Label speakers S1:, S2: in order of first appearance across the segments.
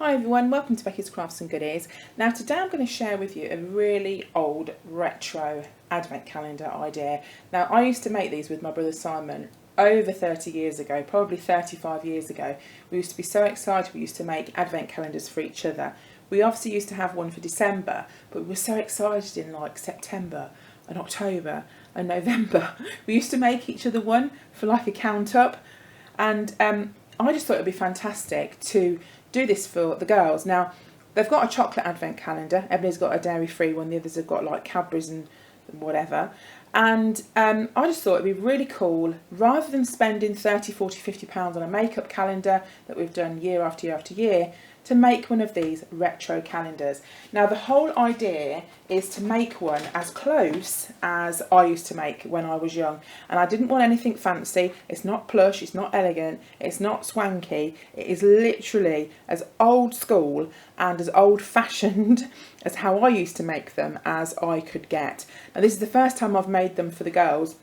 S1: Hi everyone, welcome to Becky's Crafts and Goodies. Now today I'm going to share with you a really old retro advent calendar idea. Now I used to make these with my brother Simon over 30 years ago, probably 35 years ago. We used to be so excited, we used to make advent calendars for each other. We obviously used to have one for December, but we were so excited in like September and October and November. We used to make each other one for like a count up, and I just thought it would be fantastic to do this for the girls. Now, they've got a chocolate advent calendar. Ebony's got a dairy-free one. The others have got like Cadbury's and whatever. And I just thought it'd be really cool, rather than spending 30, 40, 50 pounds on a makeup calendar that we've done year after year after year, to make one of these retro calendars. Now the whole idea is to make one as close as I used to make when I was young, and I didn't want anything fancy. It's not plush, it's not elegant, it's not swanky. It is literally as old school and as old fashioned as how I used to make them as I could get. Now this is the first time I've made them for the girls,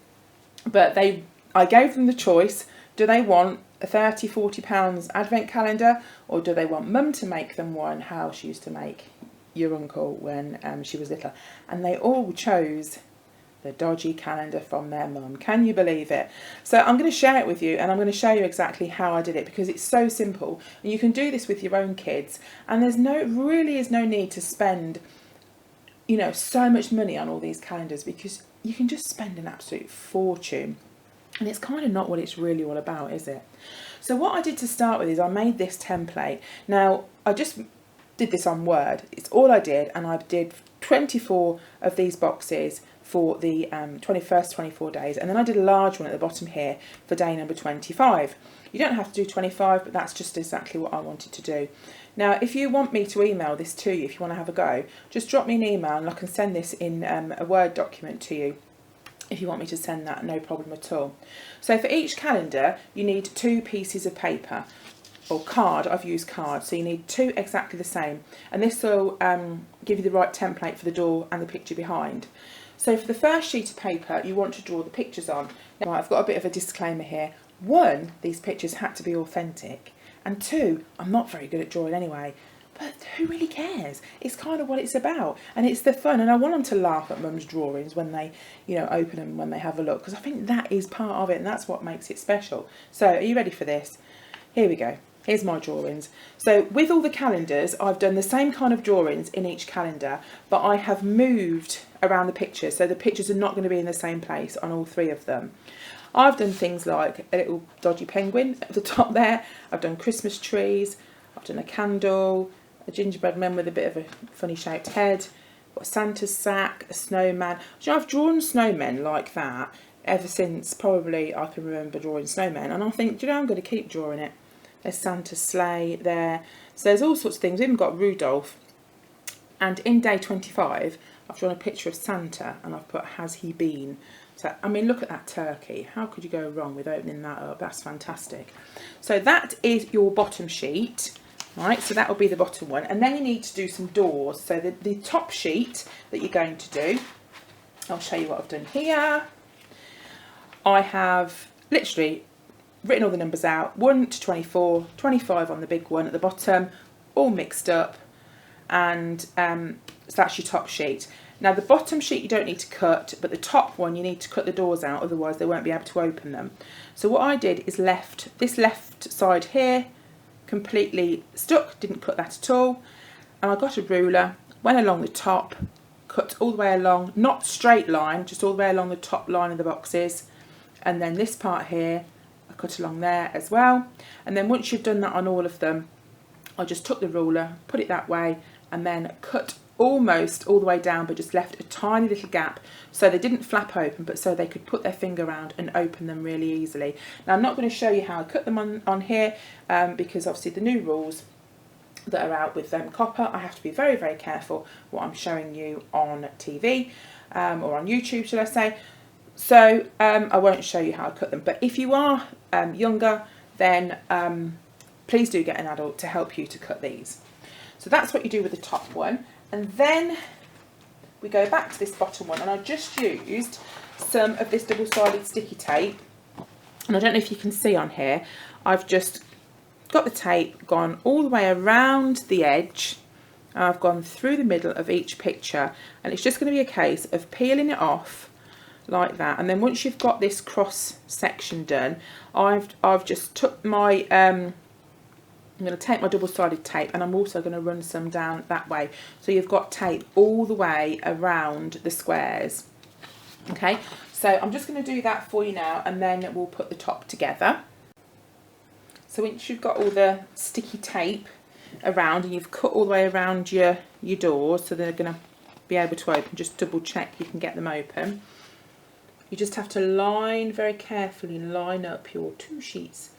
S1: but I gave them the choice. Do they want a 30, 40 pounds advent calendar, or do they want mum to make them one how she used to make your uncle when she was little? And they all chose the dodgy calendar from their mum. Can you believe it? So I'm going to share it with you, and I'm going to show you exactly how I did it, because it's so simple and you can do this with your own kids, and there's really is no need to spend, you know, so much money on all these calendars, because you can just spend an absolute fortune. And it's kind of not what it's really all about, is it? So what I did to start with is I made this template. Now, I just did this on Word. It's all I did, and I did 24 of these boxes for the 21st 24 days. And then I did a large one at the bottom here for day number 25. You don't have to do 25, but that's just exactly what I wanted to do. Now, if you want me to email this to you, if you want to have a go, just drop me an email and I can send this in a Word document to you. If you want me to send that, no problem at all. So for each calendar, you need 2 pieces of paper, or card. I've used card, so you need 2 exactly the same. And this will give you the right template for the door and the picture behind. So for the first sheet of paper, you want to draw the pictures on. Now, I've got a bit of a disclaimer here. 1, these pictures had to be authentic. And 2, I'm not very good at drawing anyway. But who really cares? It's kind of what it's about, and it's the fun. And I want them to laugh at mum's drawings when they, you know, open them, when they have a look, because I think that is part of it, and that's what makes it special. So are you ready for this? Here we go. Here's my drawings. So with all the calendars, I've done the same kind of drawings in each calendar, but I have moved around the pictures, so the pictures are not going to be in the same place on all 3 of them. I've done things like a little dodgy penguin at the top there. I've done Christmas trees. I've done a candle, a gingerbread man with a bit of a funny shaped head, got Santa's sack, a snowman. So I've drawn snowmen like that ever since probably I can remember drawing snowmen, and I think, do you know, I'm going to keep drawing it. There's Santa's sleigh there. So there's all sorts of things. We've even got Rudolph. And in day 25, I've drawn a picture of Santa, and I've put, has he been? So, I mean, look at that turkey. How could you go wrong with opening that up? That's fantastic. So that is your bottom sheet. Right, so that will be the bottom one, and then you need to do some doors. So the top sheet that you're going to do, I'll show you what I've done here. I have literally written all the numbers out, 1 to 24, 25 on the big one at the bottom, all mixed up, and so that's your top sheet. Now the bottom sheet you don't need to cut, but the top one you need to cut the doors out, otherwise they won't be able to open them. So what I did is left this left side here completely stuck, didn't cut that at all, and I got a ruler, went along the top, cut all the way along, not straight line, just all the way along the top line of the boxes, and then this part here I cut along there as well. And then once you've done that on all of them, I just took the ruler, put it that way, and then cut almost all the way down, but just left a tiny little gap so they didn't flap open, but so they could put their finger around and open them really easily. Now I'm not going to show you how I cut them on here, because obviously the new rules that are out with copper, I have to be very, very careful what I'm showing you on TV or on YouTube, should I say. So I won't show you how I cut them, but if you are younger, then please do get an adult to help you to cut these. So that's what you do with the top one. And then we go back to this bottom one, and I just used some of this double-sided sticky tape, and I don't know if you can see on here, I've just got the tape gone all the way around the edge. I've gone through the middle of each picture, and it's just going to be a case of peeling it off like that. And then once you've got this cross section done, I've just took my I'm going to take my double-sided tape, and I'm also going to run some down that way, so you've got tape all the way around the squares. Okay, so I'm just going to do that for you now, and then we'll put the top together. So once you've got all the sticky tape around and you've cut all the way around your doors so they're going to be able to open, just double check you can get them open. You just have to very carefully line up your 2 sheets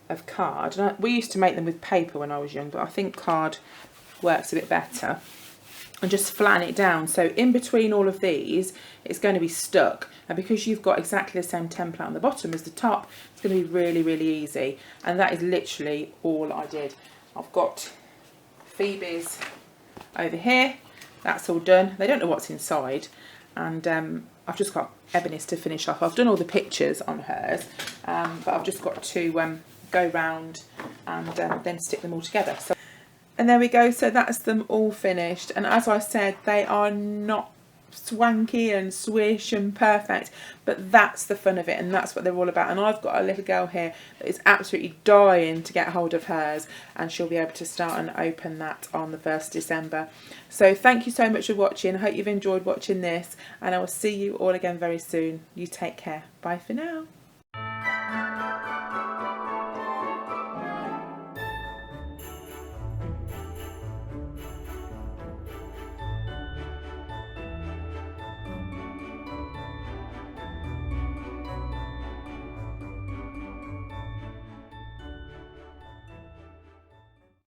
S1: of card. And we used to make them with paper when I was young, but I think card works a bit better. And just flatten it down, so in between all of these it's going to be stuck, and because you've got exactly the same template on the bottom as the top, it's going to be really, really easy. And that is literally all I did. I've got Phoebe's over here, that's all done. They don't know what's inside, and I've just got Ebony's to finish off. I've done all the pictures on hers, but I've just got to go round and then stick them all together. So, and there we go, so that's them all finished. And as I said, they are not swanky and swish and perfect, but that's the fun of it, and that's what they're all about. And I've got a little girl here that is absolutely dying to get hold of hers, and she'll be able to start and open that on the 1st December. So thank you so much for watching. I hope you've enjoyed watching this, and I will see you all again very soon. You take care. Bye for now.